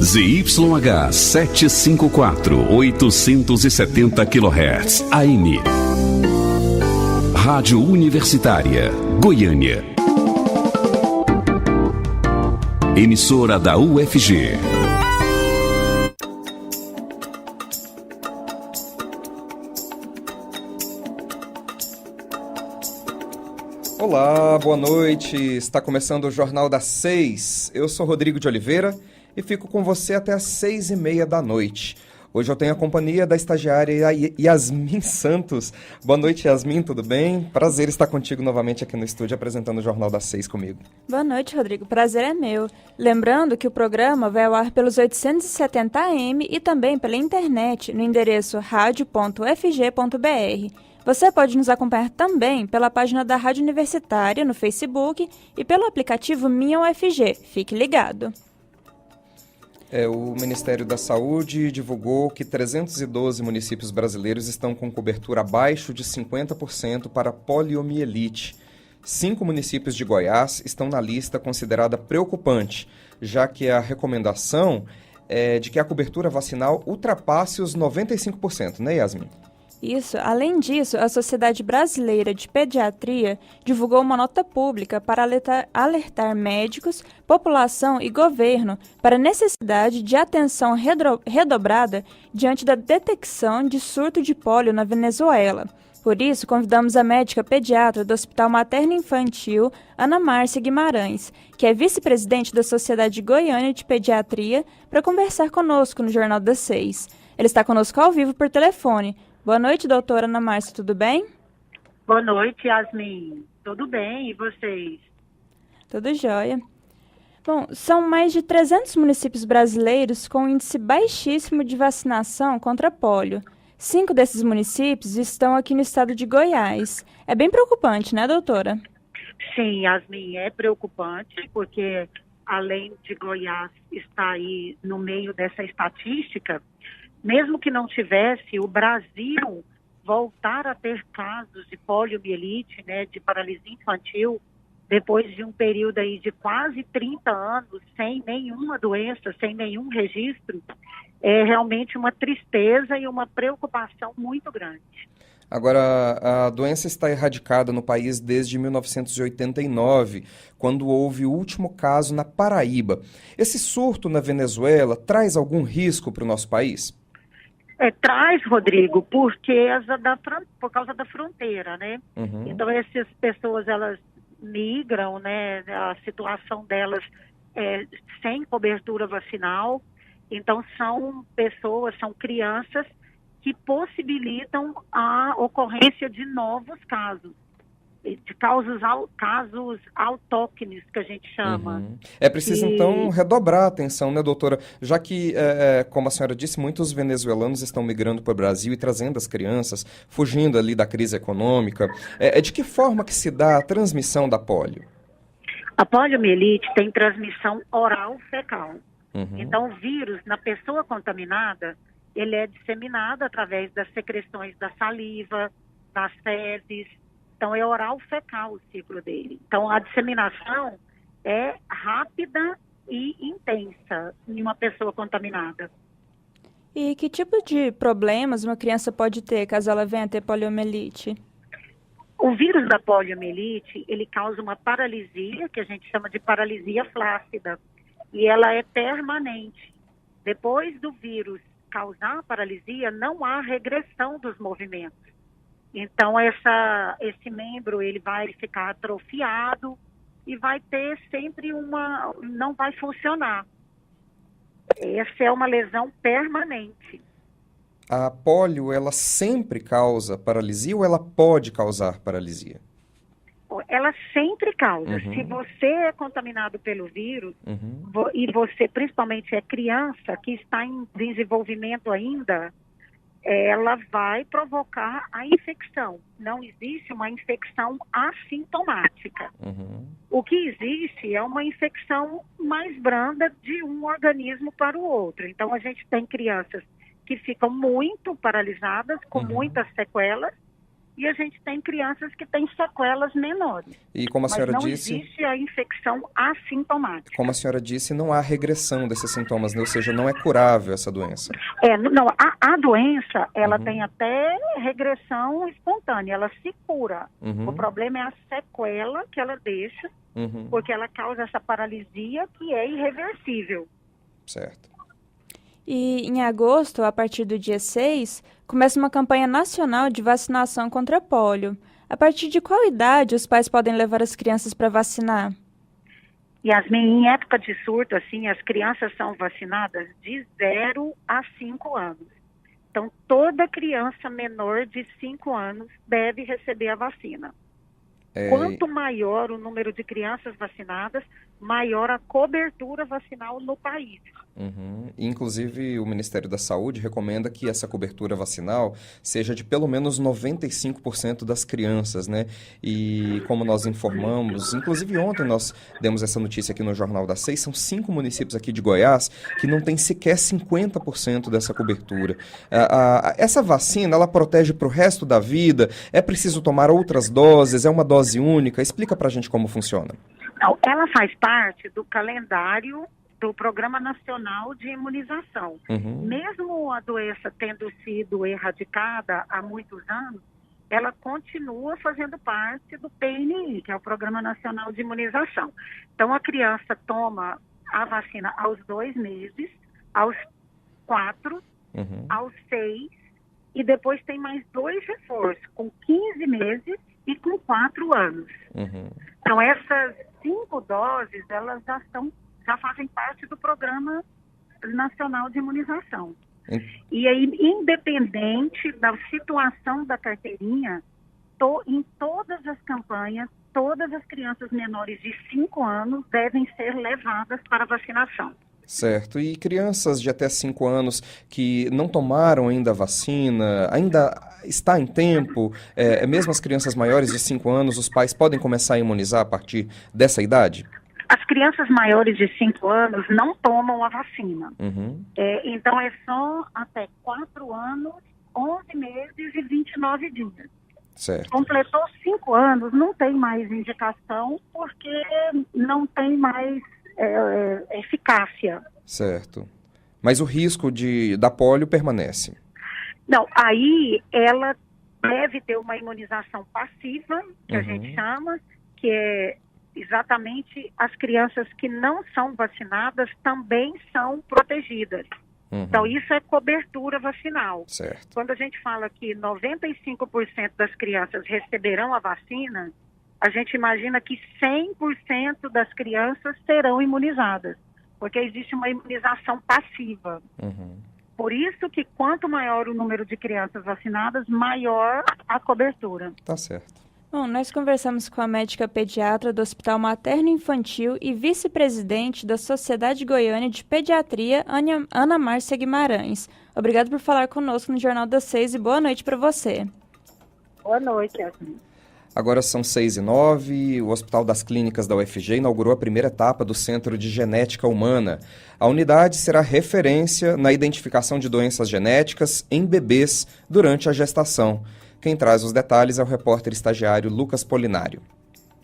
ZYH 754, 870 kHz, AM. Rádio Universitária, Goiânia. Emissora da UFG. Olá, boa noite. Está começando o Jornal das 6. Eu sou Rodrigo de Oliveira e fico com você até às 6h30 da noite. Hoje eu tenho a companhia da estagiária Yasmin Santos. Boa noite, Yasmin, tudo bem? Prazer estar contigo novamente aqui no estúdio apresentando o Jornal das 6 comigo. Boa noite, Rodrigo. Prazer é meu. Lembrando que o programa vai ao ar pelos 870 AM e também pela internet no endereço radio.ufg.br. Você pode nos acompanhar também pela página da Rádio Universitária no Facebook e pelo aplicativo Minha UFG. Fique ligado. O Ministério da Saúde divulgou que 312 municípios brasileiros estão com cobertura abaixo de 50% para poliomielite. 5 municípios de Goiás estão na lista considerada preocupante, já que a recomendação é de que a cobertura vacinal ultrapasse os 95%, né, Yasmin? Isso. Além disso, a Sociedade Brasileira de Pediatria divulgou uma nota pública para alertar médicos, população e governo para a necessidade de atenção redobrada diante da detecção de surto de pólio na Venezuela. Por isso, convidamos a médica pediatra do Hospital Materno Infantil, Ana Márcia Guimarães, que é vice-presidente da Sociedade Goiânia de Pediatria, para conversar conosco no Jornal das 6. Ele está conosco ao vivo por telefone. Boa noite, doutora Ana Márcia, tudo bem? Boa noite, Yasmin. Tudo bem, e vocês? Tudo jóia. Bom, são mais de 300 municípios brasileiros com índice baixíssimo de vacinação contra pólio. 5 desses municípios estão aqui no estado de Goiás. É bem preocupante, né, doutora? Sim, Yasmin, é preocupante, porque além de Goiás estar aí no meio dessa estatística, mesmo que não tivesse, o Brasil voltar a ter casos de poliomielite, né, de paralisia infantil, depois de um período aí de quase 30 anos, sem nenhuma doença, sem nenhum registro, é realmente uma tristeza e uma preocupação muito grande. Agora, a doença está erradicada no país desde 1989, quando houve o último caso na Paraíba. Esse surto na Venezuela traz algum risco para o nosso país? Traz, Rodrigo, porque por causa da fronteira, né? Uhum. Então, essas pessoas, elas migram, né? A situação delas é sem cobertura vacinal. Então, são pessoas, são crianças que possibilitam a ocorrência de novos casos, de casos autóctones, que a gente chama. Uhum. É preciso, então, redobrar a atenção, né, doutora? Já que, como a senhora disse, muitos venezuelanos estão migrando para o Brasil e trazendo as crianças, fugindo ali da crise econômica. De que forma que se dá a transmissão da polio? A poliomielite tem transmissão oral-fecal. Uhum. Então, o vírus, na pessoa contaminada, ele é disseminado através das secreções da saliva, das fezes. Então, é oral-fecal o ciclo dele. Então, a disseminação é rápida e intensa em uma pessoa contaminada. E que tipo de problemas uma criança pode ter caso ela venha a ter poliomielite? O vírus da poliomielite, ele causa uma paralisia, que a gente chama de paralisia flácida, e ela é permanente. Depois do vírus causar a paralisia, não há regressão dos movimentos. Então, esse membro, ele vai ficar atrofiado e vai ter sempre não vai funcionar. Essa é uma lesão permanente. A polio, ela sempre causa paralisia ou ela pode causar paralisia? Ela sempre causa. Uhum. Se você é contaminado pelo vírus, Uhum. e você principalmente é criança, que está em desenvolvimento ainda, ela vai provocar a infecção. Não existe uma infecção assintomática. Uhum. O que existe é uma infecção mais branda de um organismo para o outro. Então, a gente tem crianças que ficam muito paralisadas, com muitas sequelas, e a gente tem crianças que têm sequelas menores. E como a senhora mas não disse, existe a infecção assintomática. como a senhora disse, não há regressão desses sintomas, né? Ou seja, não é curável essa doença. Não, a doença, ela tem até regressão espontânea, ela se cura. O problema é a sequela que ela deixa, porque ela causa essa paralisia que é irreversível. Certo. E em agosto, a partir do dia 6, começa uma campanha nacional de vacinação contra pólio. A partir de qual idade os pais podem levar as crianças para vacinar? Yasmin, em época de surto, assim, as crianças são vacinadas de 0 a 5 anos. Então, toda criança menor de 5 anos deve receber a vacina. Quanto maior o número de crianças vacinadas, maior a cobertura vacinal no país. Inclusive, o Ministério da Saúde recomenda que essa cobertura vacinal seja de pelo menos 95% das crianças, né? E como nós informamos, inclusive ontem nós demos essa notícia aqui no Jornal das 6, são 5 municípios aqui de Goiás que não tem sequer 50% dessa cobertura. Essa vacina, ela protege para o resto da vida? É preciso tomar outras doses? É uma dose única? Explica pra gente como funciona. Não, ela faz parte do calendário do Programa Nacional de Imunização. Mesmo a doença tendo sido erradicada há muitos anos, ela continua fazendo parte do PNI, que é o Programa Nacional de Imunização. Então, a criança toma a vacina aos 2 meses, aos 4, aos 6, e depois tem mais 2 reforços, com 15 meses e com 4 anos. Então, essas 5 doses, elas já fazem parte do Programa Nacional de Imunização. E aí, independente da situação da carteirinha, em todas as campanhas, todas as crianças menores de 5 anos devem ser levadas para vacinação. Certo. E crianças de até 5 anos que não tomaram ainda a vacina, ainda está em tempo, mesmo as crianças maiores de 5 anos, os pais podem começar a imunizar a partir dessa idade? As crianças maiores de 5 anos não tomam a vacina. Então, é só até 4 anos, 11 meses e 29 dias. Certo. Completou 5 anos, não tem mais indicação, porque não tem mais eficácia. Certo. Mas o risco da pólio permanece? Não, aí ela deve ter uma imunização passiva, que a gente chama, que é exatamente as crianças que não são vacinadas também são protegidas. Então, isso é cobertura vacinal. Certo. Quando a gente fala que 95% das crianças receberão a vacina, a gente imagina que 100% das crianças serão imunizadas, porque existe uma imunização passiva. Por isso que quanto maior o número de crianças vacinadas, maior a cobertura. Tá certo. Bom, nós conversamos com a médica pediatra do Hospital Materno Infantil e vice-presidente da Sociedade Goiânia de Pediatria, Ana Márcia Guimarães. Obrigado por falar conosco no Jornal das 6 e boa noite para você. Boa noite, Yasmin. Agora são 6h09, o Hospital das Clínicas da UFG inaugurou a primeira etapa do Centro de Genética Humana. A unidade será referência na identificação de doenças genéticas em bebês durante a gestação. Quem traz os detalhes é o repórter estagiário Lucas Polinário.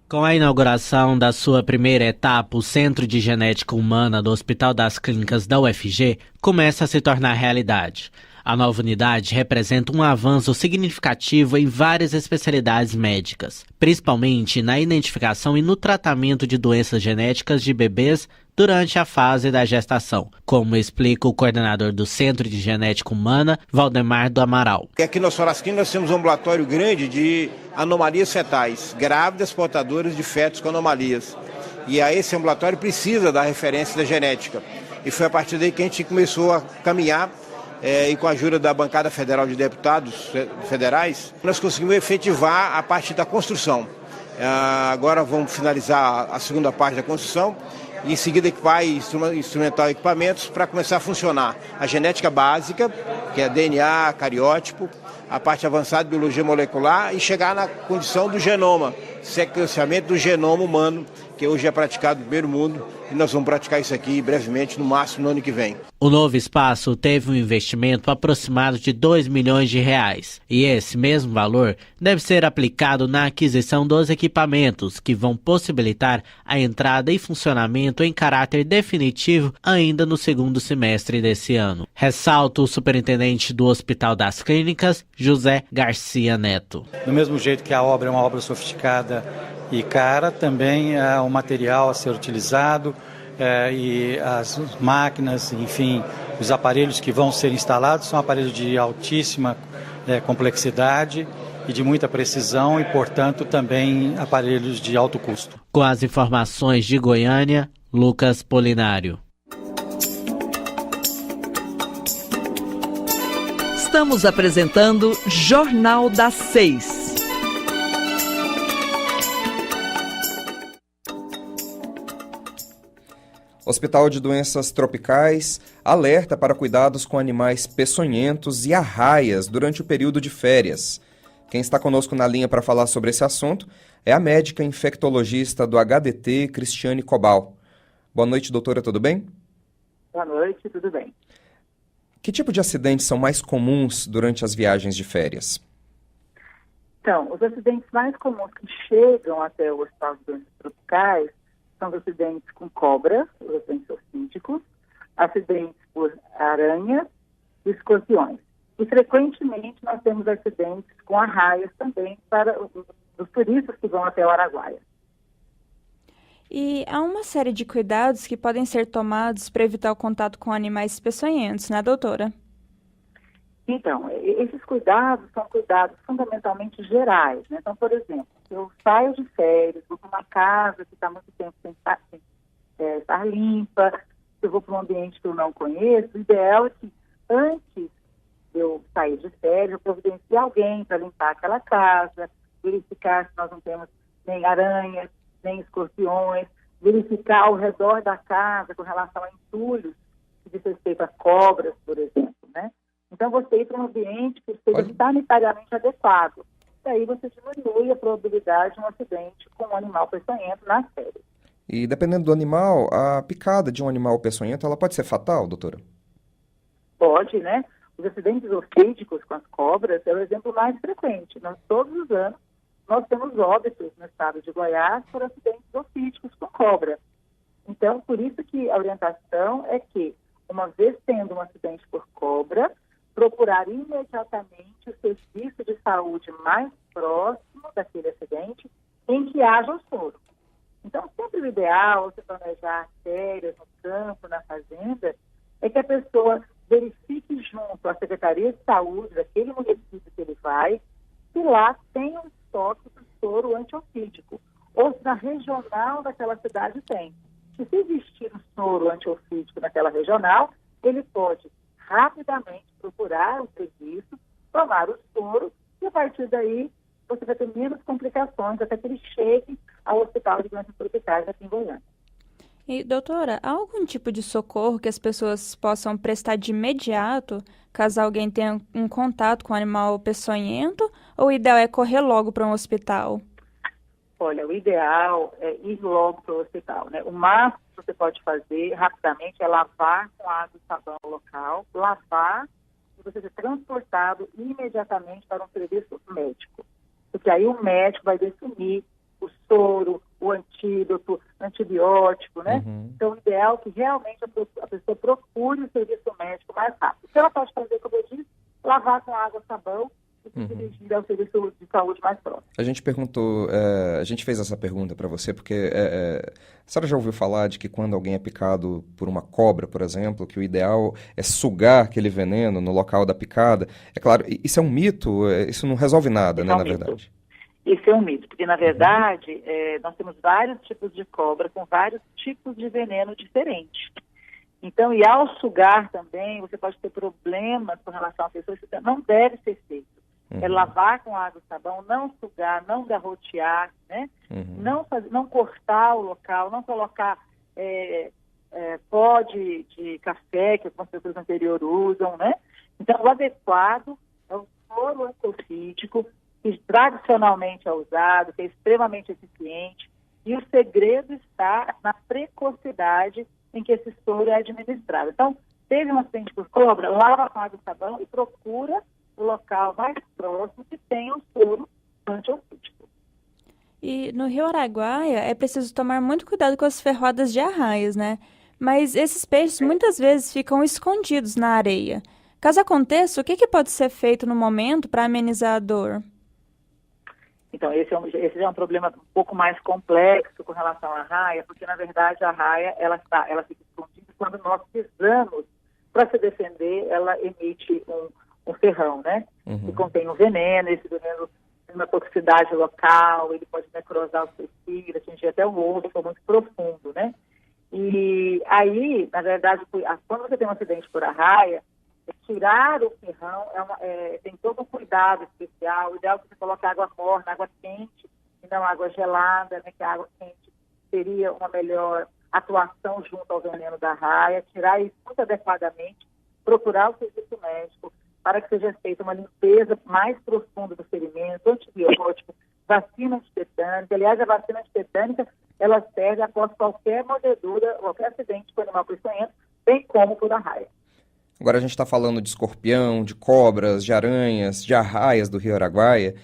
Com a inauguração da sua primeira etapa, o Centro de Genética Humana do Hospital das Clínicas da UFG começa a se tornar realidade. A nova unidade representa um avanço significativo em várias especialidades médicas, principalmente na identificação e no tratamento de doenças genéticas de bebês durante a fase da gestação, como explica o coordenador do Centro de Genética Humana, Valdemar do Amaral. Aqui no Hospital das Clínicas nós temos um ambulatório grande de anomalias fetais, grávidas portadoras de fetos com anomalias. E aí esse ambulatório precisa da referência da genética. E foi a partir daí que a gente começou a caminhar e com a ajuda da Bancada Federal de Deputados Federais, nós conseguimos efetivar a parte da construção. Agora vamos finalizar a segunda parte da construção e em seguida equipar e instrumentar equipamentos para começar a funcionar a genética básica, que é DNA, cariótipo, a parte avançada de biologia molecular e chegar na condição do genoma, sequenciamento do genoma humano, que hoje é praticado no primeiro mundo e nós vamos praticar isso aqui brevemente, no máximo no ano que vem. O novo espaço teve um investimento aproximado de R$2 milhões e esse mesmo valor deve ser aplicado na aquisição dos equipamentos que vão possibilitar a entrada e funcionamento em caráter definitivo ainda no segundo semestre desse ano. Ressalta o superintendente do Hospital das Clínicas, José Garcia Neto. Do mesmo jeito que a obra é uma obra sofisticada e cara, também é um material a ser utilizado, e as máquinas, enfim, os aparelhos que vão ser instalados são aparelhos de altíssima complexidade e de muita precisão e, portanto, também aparelhos de alto custo. Com as informações de Goiânia, Lucas Polinário. Estamos apresentando Jornal das 6. Hospital de Doenças Tropicais alerta para cuidados com animais peçonhentos e arraias durante o período de férias. Quem está conosco na linha para falar sobre esse assunto é a médica infectologista do HDT, Cristiane Cobal. Boa noite, doutora, tudo bem? Boa noite, tudo bem. Que tipo de acidentes são mais comuns durante as viagens de férias? Então, os acidentes mais comuns que chegam até o Hospital de Doenças Tropicais são os acidentes com cobras, os acidentes ofídicos, acidentes por aranhas e escorpiões. E, frequentemente, nós temos acidentes com arraias também para os turistas que vão até o Araguaia. E há uma série de cuidados que podem ser tomados para evitar o contato com animais peçonhentos, né, doutora? Então, esses cuidados são cuidados fundamentalmente gerais, né? Então, por exemplo, se eu saio de férias, vou para uma casa que está muito tempo sem estar limpa, se eu vou para um ambiente que eu não conheço, o ideal é que antes de eu sair de férias, eu providencie alguém para limpar aquela casa, verificar se nós não temos nem aranhas, nem escorpiões, verificar ao redor da casa com relação a entulhos, que diz respeito a cobras, por exemplo, né? Então, você ir para um ambiente que seja sanitariamente adequado. E aí você diminui a probabilidade de um acidente com um animal peçonhento nas férias. E dependendo do animal, a picada de um animal peçonhento, ela pode ser fatal, doutora? Pode, né? Os acidentes ofídicos com as cobras é o exemplo mais frequente. Todos os anos, nós temos óbitos no estado de Goiás por acidentes ofídicos com cobra. Então, por isso que a orientação é que, uma vez tendo um acidente por cobra, procurar imediatamente o serviço de saúde mais próximo daquele acidente em que haja o soro. Então, sempre o ideal, você planejar férias no campo, na fazenda, é que a pessoa verifique junto à Secretaria de Saúde daquele município que ele vai, se lá tem um estoque de soro antiofídico, ou se na regional daquela cidade tem. E se existir um soro antiofídico naquela regional, ele pode rapidamente procurar o serviço, tomar o soro e a partir daí você vai ter menos complicações até que ele chegue ao Hospital de Doenças Tropicais aqui em Goiânia. E, doutora, há algum tipo de socorro que as pessoas possam prestar de imediato caso alguém tenha um contato com um animal peçonhento ou o ideal é correr logo para um hospital? Olha, o ideal é ir logo para o hospital, né? O máximo que você pode fazer rapidamente é lavar com água e sabão local, lavar e você ser transportado imediatamente para um serviço médico. Porque aí o médico vai definir o soro, o antídoto, antibiótico, né? Então, o ideal é que realmente a pessoa procure o serviço médico mais rápido. O que ela pode fazer, como eu disse, lavar com água e sabão, e se dirigir ao serviço de saúde mais próximo. A gente perguntou, a gente fez essa pergunta para você porque a senhora já ouviu falar de que quando alguém é picado por uma cobra, por exemplo, que o ideal é sugar aquele veneno no local da picada? É claro, isso é um mito, isso não resolve nada, né, na verdade? Isso é um mito, porque na verdade nós temos vários tipos de cobra com vários tipos de veneno diferentes. Então, e ao sugar também, você pode ter problemas com relação a pessoas, isso não deve ser feito. É lavar com água e sabão, não sugar, não garrotear, né? Não cortar o local, não colocar pó de café, que algumas pessoas anteriores usam, né? Então, o adequado é o soro antiofídico, que tradicionalmente é usado, que é extremamente eficiente, e o segredo está na precocidade em que esse soro é administrado. Então, teve um acidente por cobra, lava com água e sabão e procura o local mais próximo que tenha um soro antiofídico. E no Rio Araguaia é preciso tomar muito cuidado com as ferroadas de arraias, né? Mas esses peixes muitas vezes ficam escondidos na areia. Caso aconteça, o que pode ser feito no momento para amenizar a dor? Então, esse é um problema um pouco mais complexo com relação à arraia, porque, na verdade, a arraia ela fica escondida quando nós pisamos para se defender, ela emite um ferrão, né? Que contém um veneno, esse veneno tem uma toxicidade local, ele pode necrosar os tecidos, atingir até o osso, é muito profundo, né? E aí, na verdade, quando você tem um acidente por arraia, tirar o ferrão tem todo um cuidado especial. O ideal é que você coloque água morna, água quente, e não água gelada, né? Que a água quente seria uma melhor atuação junto ao veneno da arraia. Tirar isso muito adequadamente, procurar o serviço médico para que seja feita uma limpeza mais profunda do ferimento, antibiótico, vacina antitetânica. Aliás, a vacina antitetânica, ela serve após qualquer mordedura, qualquer acidente com animal peçonhento, bem como por arraia. Agora a gente está falando de escorpião, de cobras, de aranhas, de arraias do Rio Araguaia.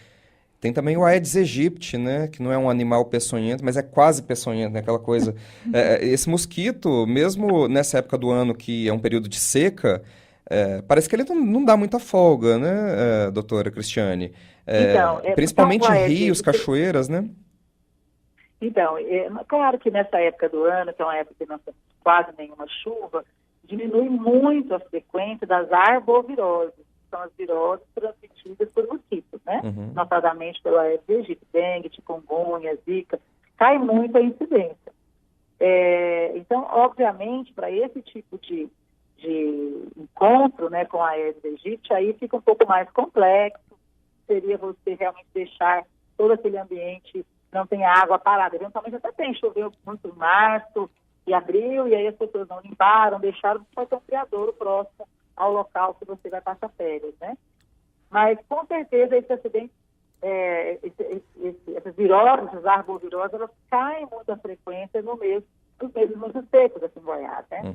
Tem também o Aedes aegypti, né? Que não é um animal peçonhento, mas é quase peçonhento, né? Aquela coisa. Esse mosquito, mesmo nessa época do ano que é um período de seca, parece que ele não dá muita folga, né, doutora Cristiane? Principalmente em rios, cachoeiras, né? Então, claro que nessa época do ano, que é uma época que não tem quase nenhuma chuva, diminui muito a frequência das arboviroses, que são as viroses transmitidas por mosquitos, né? Notadamente pelo Aedes aegypti, dengue, chikungunya, zika, cai muito a incidência. Então, obviamente, para esse tipo de encontro, né, com a Aedes aegypti, aí fica um pouco mais complexo, seria você realmente deixar todo aquele ambiente, não tem água parada, eventualmente até tem, choveu muito em março e abril, e aí as pessoas não limparam, deixaram, pode ter um criadouro próximo ao local que você vai passar férias, né? Mas, com certeza, esse acidente, essas viroses, as arboviroses, elas caem muito a frequência nos meses muito secos aqui em Goiás, né?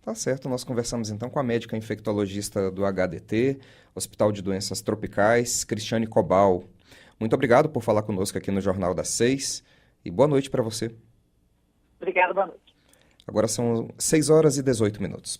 Tá certo, nós conversamos então com a médica infectologista do HDT, Hospital de Doenças Tropicais, Cristiane Cobal. Muito obrigado por falar conosco aqui no Jornal das 6 e boa noite para você. Obrigada, boa noite. Agora são 6 horas e 18 minutos.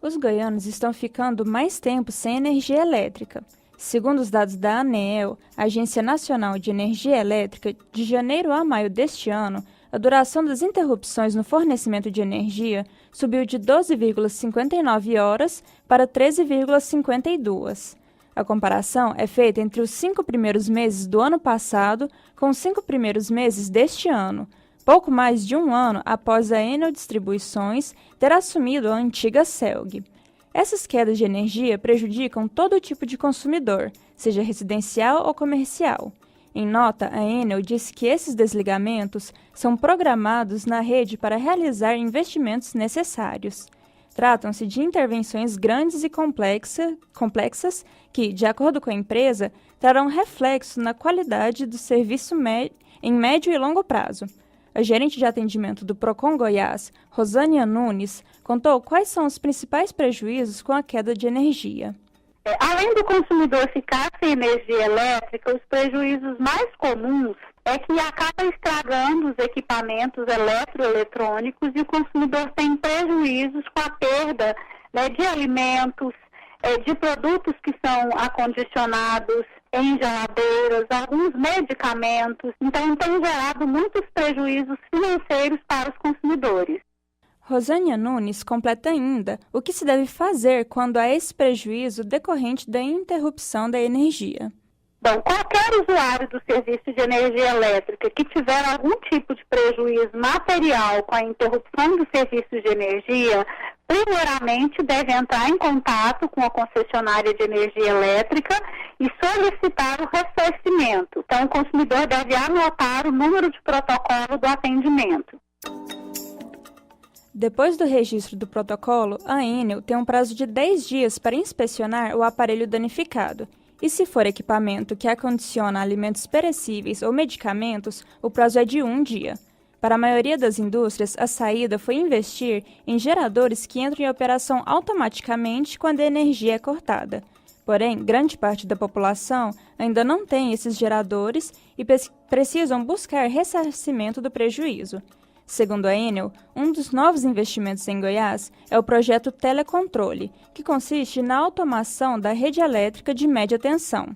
Os goianos estão ficando mais tempo sem energia elétrica. Segundo os dados da ANEEL, Agência Nacional de Energia Elétrica, de janeiro a maio deste ano, a duração das interrupções no fornecimento de energia subiu de 12,59 horas para 13,52. A comparação é feita entre os 5 primeiros meses do ano passado com os 5 primeiros meses deste ano, pouco mais de um ano após a Enel Distribuições ter assumido a antiga CELG. Essas quedas de energia prejudicam todo tipo de consumidor, seja residencial ou comercial. Em nota, a Enel disse que esses desligamentos são programados na rede para realizar investimentos necessários. Tratam-se de intervenções grandes e complexas que, de acordo com a empresa, trarão reflexo na qualidade do serviço em médio e longo prazo. A gerente de atendimento do Procon Goiás, Rosânia Nunes, contou quais são os principais prejuízos com a queda de energia. Além do consumidor ficar sem energia elétrica, os prejuízos mais comuns é que acaba estragando os equipamentos eletroeletrônicos e o consumidor tem prejuízos com a perda, né, de alimentos, de produtos que são acondicionados em geladeiras, alguns medicamentos. Então, tem gerado muitos prejuízos financeiros para os consumidores. Rosânia Nunes completa ainda o que se deve fazer quando há esse prejuízo decorrente da interrupção da energia. Bom, qualquer usuário do serviço de energia elétrica que tiver algum tipo de prejuízo material com a interrupção do serviço de energia, primeiramente deve entrar em contato com a concessionária de energia elétrica e solicitar o ressarcimento. Então, o consumidor deve anotar o número de protocolo do atendimento. Depois do registro do protocolo, a Enel tem um prazo de 10 dias para inspecionar o aparelho danificado. E se for equipamento que acondiciona alimentos perecíveis ou medicamentos, o prazo é de 1 dia. Para a maioria das indústrias, a saída foi investir em geradores que entram em operação automaticamente quando a energia é cortada. Porém, grande parte da população ainda não tem esses geradores e precisam buscar ressarcimento do prejuízo. Segundo a Enel, um dos novos investimentos em Goiás é o projeto Telecontrole, que consiste na automação da rede elétrica de média tensão.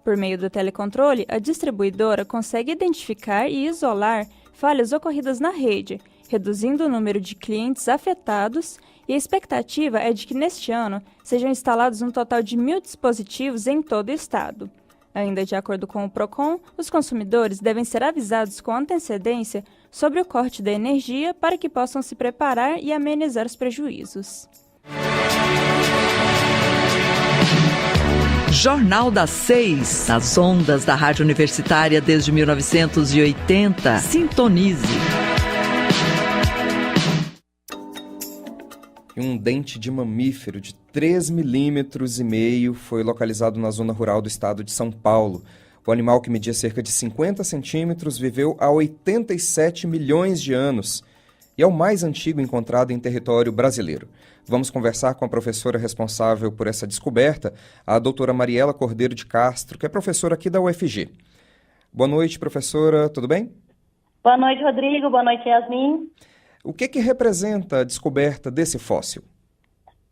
Por meio do telecontrole, a distribuidora consegue identificar e isolar falhas ocorridas na rede, reduzindo o número de clientes afetados, e a expectativa é de que neste ano sejam instalados um total de 1.000 dispositivos em todo o estado. Ainda de acordo com o PROCON, os consumidores devem ser avisados com antecedência sobre o corte da energia para que possam se preparar e amenizar os prejuízos. Jornal das 6, as ondas da Rádio Universitária desde 1980. Sintonize. Um dente de mamífero de 3,5 milímetros foi localizado na zona rural do estado de São Paulo. O animal, que media cerca de 50 centímetros, viveu há 87 milhões de anos e é o mais antigo encontrado em território brasileiro. Vamos conversar com a professora responsável por essa descoberta, a doutora Mariela Cordeiro de Castro, que é professora aqui da UFG. Boa noite, professora, tudo bem? Boa noite, Rodrigo. Boa noite, Yasmin. O que representa a descoberta desse fóssil?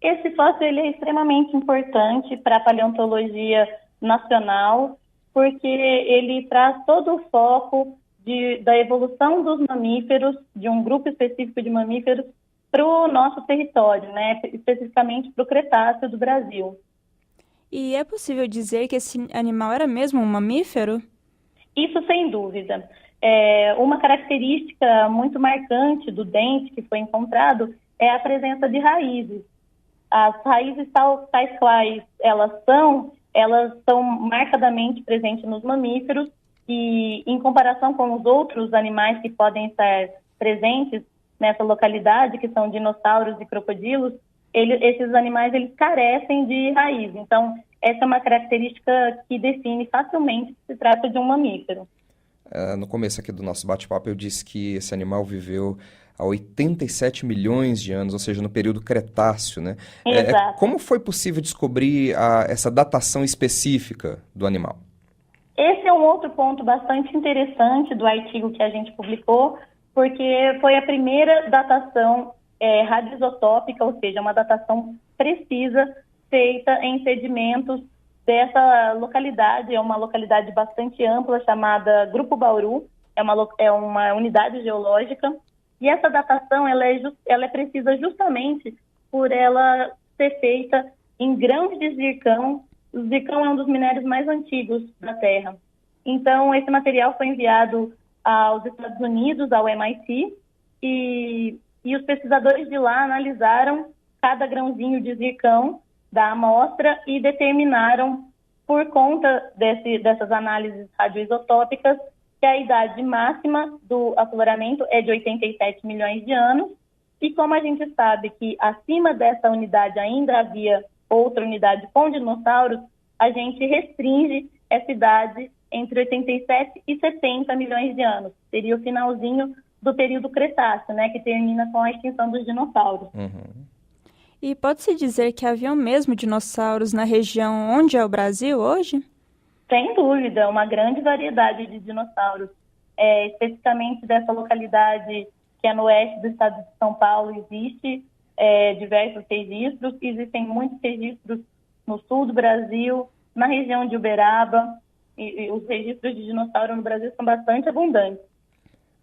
Esse fóssil ele é extremamente importante para a paleontologia nacional, porque ele traz todo o foco da evolução dos mamíferos, de um grupo específico de mamíferos, para o nosso território, né? Especificamente para o Cretáceo do Brasil. E é possível dizer que esse animal era mesmo um mamífero? Isso sem dúvida. Uma característica muito marcante do dente que foi encontrado é a presença de raízes. As raízes tais quais elas são marcadamente presentes nos mamíferos e, em comparação com os outros animais que podem estar presentes nessa localidade, que são dinossauros e crocodilos, esses animais eles carecem de raiz. Então, essa é uma característica que define facilmente que se trata de um mamífero. No começo aqui do nosso bate-papo eu disse que esse animal viveu há 87 milhões de anos, ou seja, no período Cretáceo, né? Exato. Como foi possível descobrir essa datação específica do animal? Esse é um outro ponto bastante interessante do artigo que a gente publicou, porque foi a primeira datação radioisotópica, ou seja, uma datação precisa feita em sedimentos dessa localidade. É uma localidade bastante ampla chamada Grupo Bauru, é uma unidade geológica, e essa datação ela é precisa justamente por ela ser feita em grãos de zircão. O zircão é um dos minérios mais antigos da Terra. Então, esse material foi enviado aos Estados Unidos, ao MIT, e os pesquisadores de lá analisaram cada grãozinho de zircão da amostra e determinaram, por conta dessas análises radioisotópicas, que a idade máxima do afloramento é de 87 milhões de anos, e como a gente sabe que acima dessa unidade ainda havia outra unidade com dinossauros, a gente restringe essa idade entre 87 e 70 milhões de anos. Seria o finalzinho do período Cretáceo, né, que termina com a extinção dos dinossauros. Uhum. E pode-se dizer que haviam mesmo dinossauros na região onde é o Brasil hoje? Sem dúvida, uma grande variedade de dinossauros. Especificamente dessa localidade que é no oeste do estado de São Paulo, existe diversos registros. Existem muitos registros no sul do Brasil, na região de Uberaba, e os registros de dinossauro no Brasil são bastante abundantes.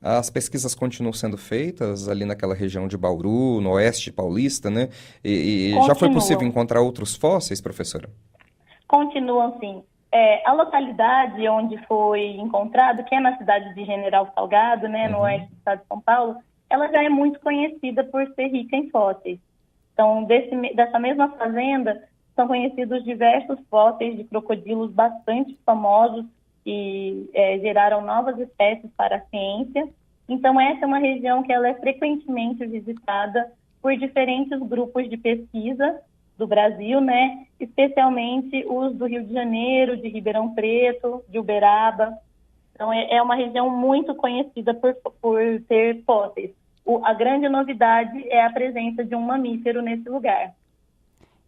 As pesquisas continuam sendo feitas ali naquela região de Bauru, no oeste paulista, né? E já foi possível encontrar outros fósseis, professora? Continuam, sim. A localidade onde foi encontrado, que é na cidade de General Salgado, né, no oeste do estado de São Paulo, ela já é muito conhecida por ser rica em fósseis. Então, dessa mesma fazenda, são conhecidos diversos fósseis de crocodilos bastante famosos e geraram novas espécies para a ciência. Então, essa é uma região que ela é frequentemente visitada por diferentes grupos de pesquisa do Brasil, né? Especialmente os do Rio de Janeiro, de Ribeirão Preto, de Uberaba. Então, é uma região muito conhecida por ter fósseis. A grande novidade é a presença de um mamífero nesse lugar.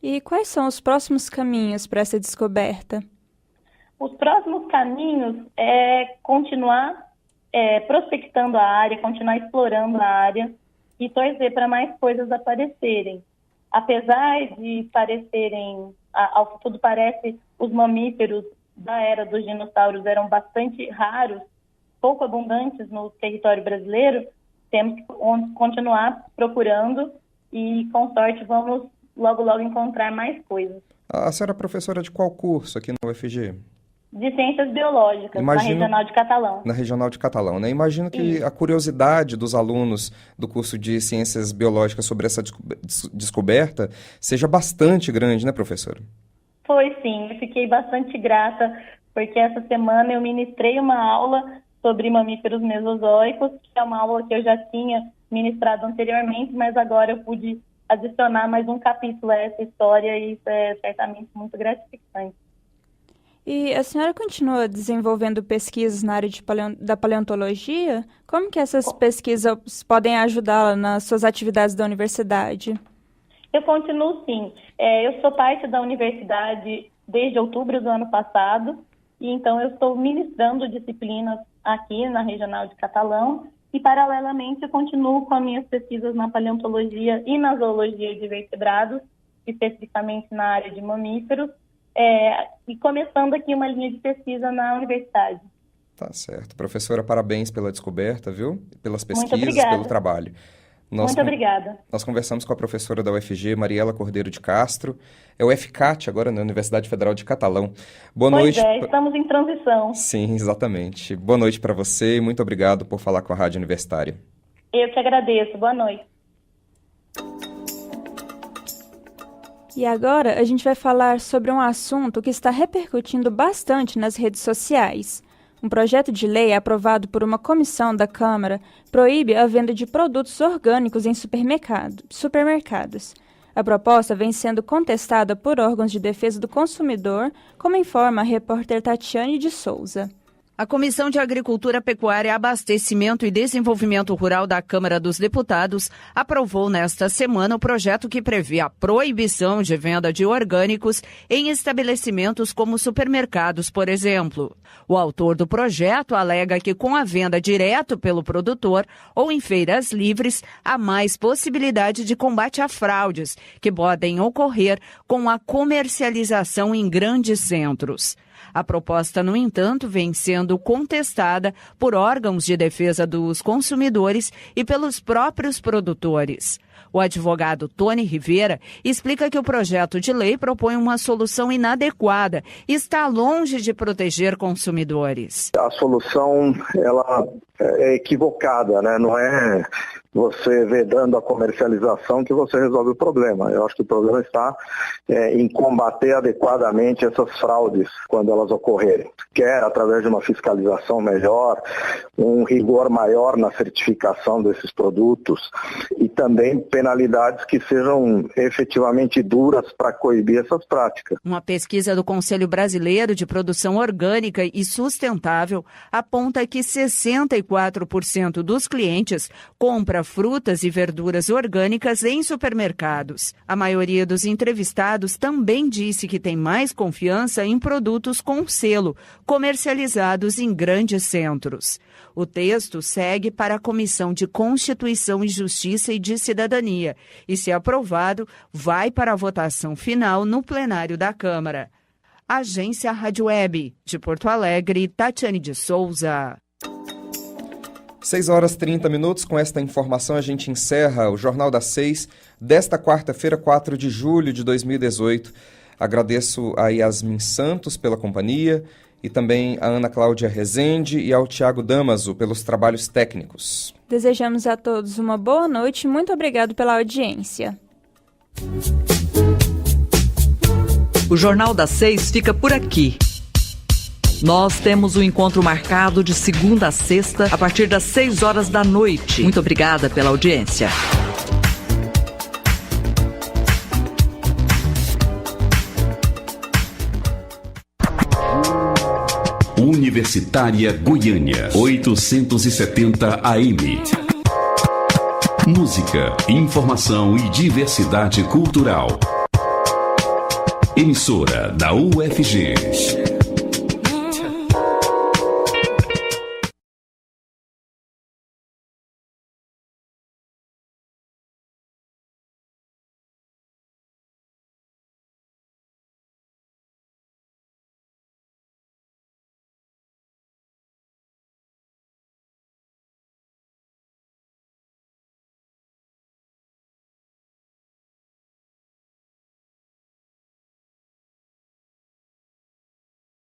E quais são os próximos caminhos para essa descoberta? Os próximos caminhos é continuar prospectando a área, continuar explorando a área e torcer para mais coisas aparecerem. Apesar de parecerem, ao que tudo parece, os mamíferos da era dos dinossauros eram bastante raros, pouco abundantes no território brasileiro, temos que continuar procurando e, com sorte, vamos logo encontrar mais coisas. A senhora é professora de qual curso aqui na UFG? De Ciências Biológicas, na Regional de Catalão. Na Regional de Catalão, né? Imagino que a curiosidade dos alunos do curso de Ciências Biológicas sobre essa descoberta seja bastante grande, né, professora? Foi sim, eu fiquei bastante grata, porque essa semana eu ministrei uma aula sobre mamíferos mesozoicos, que é uma aula que eu já tinha ministrado anteriormente, mas agora eu pude adicionar mais um capítulo a essa história e isso é certamente muito gratificante. E a senhora continua desenvolvendo pesquisas na área da paleontologia? Como que essas pesquisas podem ajudá-la nas suas atividades da universidade? Eu continuo sim. Eu sou parte da universidade desde outubro do ano passado, e então eu estou ministrando disciplinas aqui na Regional de Catalão, e paralelamente eu continuo com as minhas pesquisas na paleontologia e na zoologia de vertebrados, especificamente na área de mamíferos, e começando aqui uma linha de pesquisa na universidade. Tá certo. Professora, parabéns pela descoberta, viu? Pelas pesquisas, pelo trabalho. Muito obrigada. Nós conversamos com a professora da UFG, Mariela Cordeiro de Castro. É o FCAT agora, na Universidade Federal de Catalão. Boa noite. Estamos em transição. Sim, exatamente. Boa noite para você e muito obrigado por falar com a Rádio Universitária. Eu que agradeço. Boa noite. E agora a gente vai falar sobre um assunto que está repercutindo bastante nas redes sociais. Um projeto de lei aprovado por uma comissão da Câmara proíbe a venda de produtos orgânicos em supermercados. A proposta vem sendo contestada por órgãos de defesa do consumidor, como informa a repórter Tatiane de Souza. A Comissão de Agricultura, Pecuária, Abastecimento e Desenvolvimento Rural da Câmara dos Deputados aprovou nesta semana o projeto que prevê a proibição de venda de orgânicos em estabelecimentos como supermercados, por exemplo. O autor do projeto alega que com a venda direto pelo produtor ou em feiras livres, há mais possibilidade de combate a fraudes que podem ocorrer com a comercialização em grandes centros. A proposta, no entanto, vem sendo contestada por órgãos de defesa dos consumidores e pelos próprios produtores. O advogado Tony Rivera explica que o projeto de lei propõe uma solução inadequada e está longe de proteger consumidores. A solução ela é equivocada, né? Não é você vedando a comercialização que você resolve o problema. Eu acho que o problema está em combater adequadamente essas fraudes quando elas ocorrerem. Quer através de uma fiscalização melhor, um rigor maior na certificação desses produtos e também penalidades que sejam efetivamente duras para coibir essas práticas. Uma pesquisa do Conselho Brasileiro de Produção Orgânica e Sustentável aponta que 64% dos clientes compra frutas e verduras orgânicas em supermercados. A maioria dos entrevistados também disse que tem mais confiança em produtos com selo, comercializados em grandes centros. O texto segue para a Comissão de Constituição e Justiça e de Cidadania e, se aprovado, vai para a votação final no plenário da Câmara. Agência Rádio Web, de Porto Alegre, Tatiane de Souza. 6h30. Com esta informação, a gente encerra o Jornal das 6 desta quarta-feira, 4 de julho de 2018. Agradeço a Yasmin Santos pela companhia e também a Ana Cláudia Rezende e ao Tiago Damaso pelos trabalhos técnicos. Desejamos a todos uma boa noite e muito obrigado pela audiência. O Jornal das 6 fica por aqui. Nós temos um encontro marcado de segunda a sexta, a partir das 6 horas da noite. Muito obrigada pela audiência. Universitária Goiânia, 870 AM. Música, informação e diversidade cultural. Emissora da UFG.